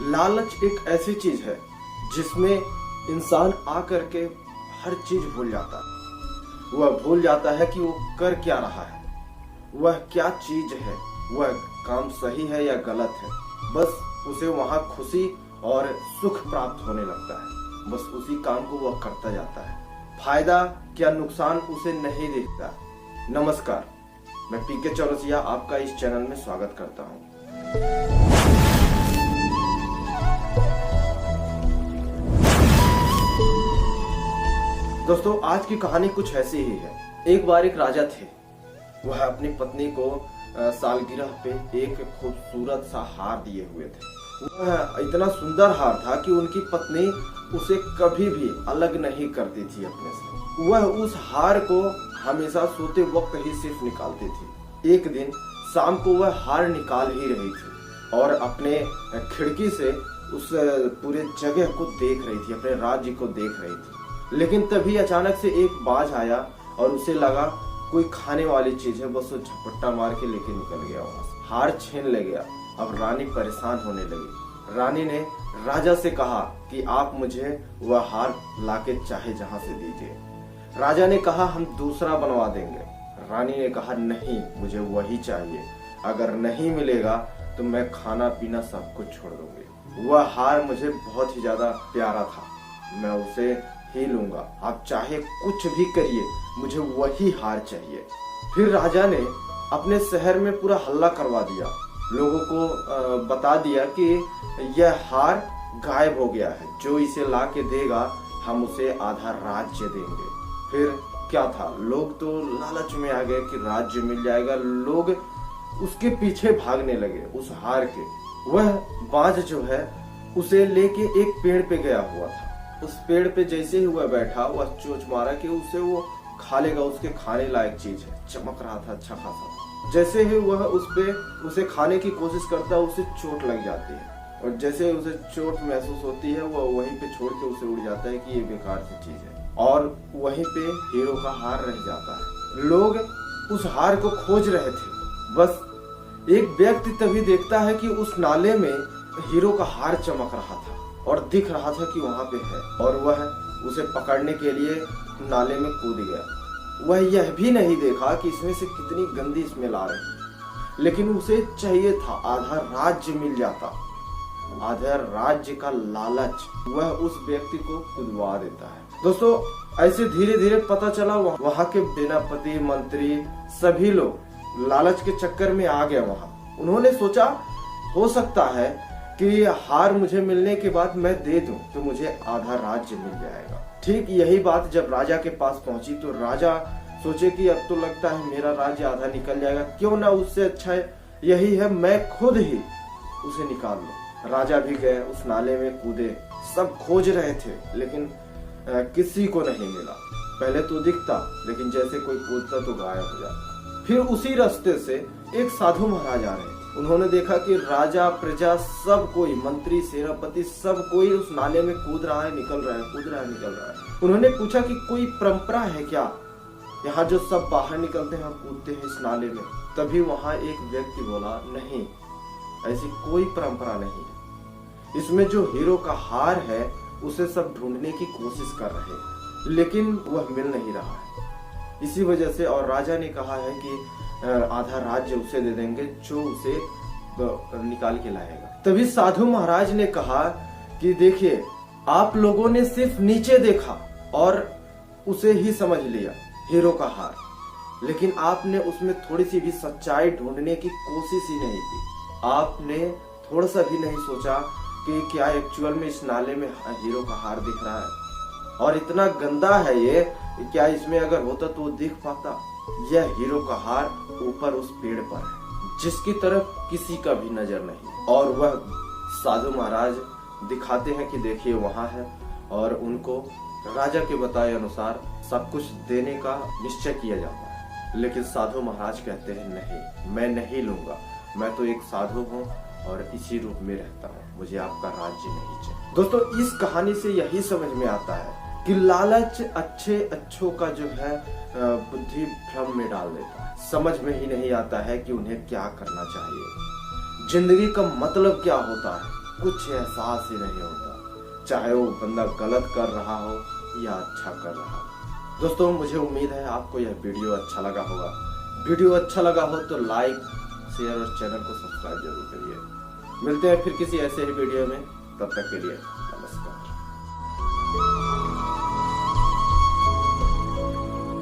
लालच एक ऐसी चीज है जिसमें इंसान आकर के हर चीज भूल जाता है। वह भूल जाता है कि वो कर क्या रहा है, वह क्या चीज है, वह काम सही है या गलत है। बस उसे वहां खुशी और सुख प्राप्त होने लगता है। बस उसी काम को वह करता जाता है। फायदा क्या नुकसान उसे नहीं दिखता। नमस्कार, मैं पीके चौरसिया आपका इस चैनल में स्वागत करता हूं। दोस्तों, आज की कहानी कुछ ऐसी ही है। एक बार एक राजा थे। वह अपनी पत्नी को सालगिरह पे एक खूबसूरत सा हार दिए हुए थे। वह इतना सुंदर हार था कि उनकी पत्नी उसे कभी भी अलग नहीं करती थी अपने से। वह उस हार को हमेशा सोते वक्त ही सिर्फ निकालती थी। एक दिन शाम को वह हार निकाल ही रही थी और अपने खिड़की से उस पूरे जगह को देख रही थी, अपने राज्य को देख रही थी। लेकिन तभी अचानक से एक बाज आया और उसे लगा कोई खाने वाली चीज है। बस वो झपट्टा मार के लेके निकल गया वहां से। हार छीन ले गया। अब रानी परेशान होने लगी। रानी ने राजा से कहा कि आप मुझे वह हार लाके चाहे जहां से दीजिए। राजा ने कहा हम दूसरा बनवा देंगे। रानी ने कहा नहीं, मुझे वही चाहिए। अगर नहीं मिलेगा तो मैं खाना पीना सब कुछ छोड़ दूंगी। वह हार मुझे बहुत ही ज्यादा प्यारा था, मैं उसे ही लूंगा। आप चाहे कुछ भी करिए, मुझे वही हार चाहिए। फिर राजा ने अपने शहर में पूरा हल्ला करवा दिया। लोगों को बता दिया कि यह हार गायब हो गया है। जो इसे ला के देगा हम उसे आधा राज्य देंगे। फिर क्या था, लोग तो लालच में आ गए कि राज्य मिल जाएगा। लोग उसके पीछे भागने लगे उस हार के। वह बाज जो है उसे लेके एक पेड़ पे गया हुआ था। उस पेड़ पे जैसे ही वह बैठा, वह चोंच मारा कि उसे वो खा लेगा। उसके खाने लायक चीज है, चमक रहा था अच्छा खासा। जैसे ही वह उसे खाने की कोशिश करता है, उसे चोट लग जाती है और जैसे उसे चोट महसूस होती है वह वहीं पे छोड़ के उसे उड़ जाता है कि ये बेकार सी चीज है। और वहीं पे हीरो का हार रह जाता है। लोग उस हार को खोज रहे थे। बस एक व्यक्ति तभी देखता है कि उस नाले में हीरो का हार चमक रहा था और दिख रहा था कि वहां पे है। और वह उसे पकड़ने के लिए नाले में कूद गया। वह यह भी नहीं देखा कि इसमें से कितनी गंदी स्मेल आ रही, लेकिन उसे चाहिए था आधा राज्य मिल जाता। आधा राज्य का लालच वह उस व्यक्ति को कूदवा देता है। दोस्तों, ऐसे धीरे धीरे पता चला वहां के सेनापति, मंत्री सभी लोग लालच के चक्कर में आ गए। वहां उन्होंने सोचा हो सकता है कि हार मुझे मिलने के बाद मैं दे दूं तो मुझे आधा राज्य मिल जाएगा। ठीक यही बात जब राजा के पास पहुंची तो राजा सोचे कि अब तो लगता है मेरा राज्य आधा निकल जाएगा। क्यों ना, उससे अच्छा यही है मैं खुद ही उसे निकाल लूं। राजा भी गए, उस नाले में कूदे। सब खोज रहे थे लेकिन किसी को नहीं मिला। पहले तो दिखता, लेकिन जैसे कोई कूदता तो गायब हो जाता। फिर उसी रास्ते से एक साधु महाराज आ रहे थे। उन्होंने देखा कि राजा, प्रजा, सब कोई, मंत्री, सेनापति, सब कोई उस नाले में कूद रहा है, निकल रहा है, कूद रहा है, निकल रहा है। उन्होंने पूछा कि कोई परंपरा है क्या, यहाँ जो सब बाहर निकलते हैं कूदते हैं इस नाले में। तभी वहां एक व्यक्ति बोला नहीं, ऐसी कोई परंपरा नहीं है। इसमें जो हीरो का हार है उसे सब ढूंढने की कोशिश कर रहे हैं, लेकिन वह मिल नहीं रहा है। इसी वजह से और राजा ने कहा है कि आधा राज्य उसे दे देंगे जो उसे निकाल के लाएगा। तभी साधु महाराज ने कहा कि देखिए, आप लोगों ने सिर्फ नीचे देखा और उसे ही समझ लिया हीरो का हार, लेकिन आपने उसमें थोड़ी सी भी सच्चाई ढूंढने की कोशिश ही नहीं की। आपने थोड़ा सा भी नहीं सोचा कि क्या एक्चुअल में इस नाले में हीरो का हार दिख रहा है और इतना गंदा है ये, क्या इसमें अगर होता तो वो दिख पाता। यह हीरो का हार ऊपर उस पेड़ पर है जिसकी तरफ किसी का भी नजर नहीं। और वह साधु महाराज दिखाते हैं कि देखिए वहां है और उनको राजा के बताए अनुसार सब कुछ देने का निश्चय किया जाता है। लेकिन साधु महाराज कहते हैं नहीं, मैं नहीं लूंगा। मैं तो एक साधु हूँ और इसी रूप में रहता हूँ, मुझे आपका राज्य नहीं चाहिए। दोस्तों, इस कहानी से यही समझ में आता है कि लालच अच्छों का जो है बुद्धि भ्रम में डाल देता है। समझ में ही नहीं आता है कि उन्हें क्या करना चाहिए, जिंदगी का मतलब क्या होता है। कुछ एहसास ही नहीं होता, चाहे वो बंदा गलत कर रहा हो या अच्छा कर रहा हो। दोस्तों मुझे उम्मीद है आपको यह वीडियो अच्छा लगा होगा। वीडियो अच्छा लगा हो तो लाइक, शेयर और चैनल को सब्सक्राइब जरूर करिए। मिलते हैं फिर किसी ऐसे ही वीडियो में, तब तक के लिए